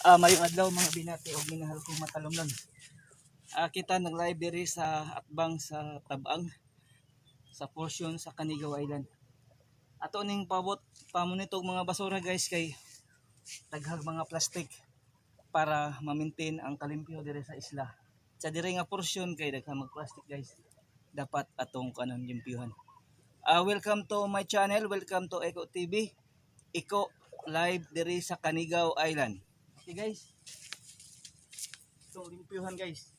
Mayong adlaw mga binati o minahal kong matalomlon. Kita nag live diri sa atbang sa Tabang sa portion sa Canigaw Island. Ato ning pabot pamunitog mga basura guys kay daghang mga plastic para ma-maintain ang kalimpyo diri sa isla. Sa diri nga portion kay daghang mag plastic guys. Dapat atong kanon limpyuhan. Welcome to my channel, welcome to Eco TV. Eco live diri sa Canigaw Island. Okay guys. Itong limpyuhan guys.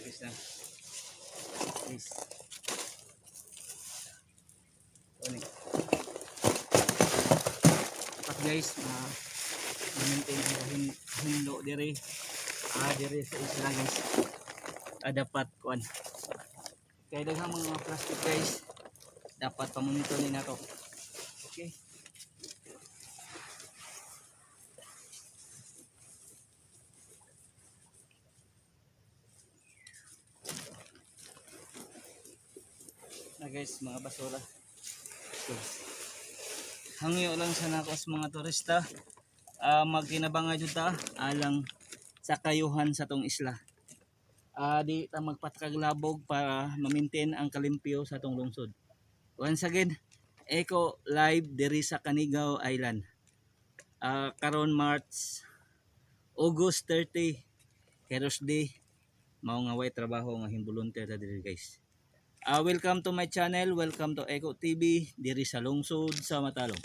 Guys na. Guys. Dapat guys, ma-maintain ang hindo diri. Diri sa isla guys. Dapat kuan. Kaya daghang mga plastic guys. Dapat pamonitor ni nato. Okay. Guys, mga basura. So, hangyo lang sa nakos mga turista. Magkinabanga jud ta alang sa kayuhan sa tong isla. Di ta magpatkaglabog para ma-maintain ang kalimpyo sa tong lungsod. Once again, Eco live diri sa Canigaw Island. Karon March August 30 Heroes Day, mao nga way trabaho nga himbolunteer ta diri guys. Welcome to my channel, welcome to Eco TV diri sa lungsod sa Matalom.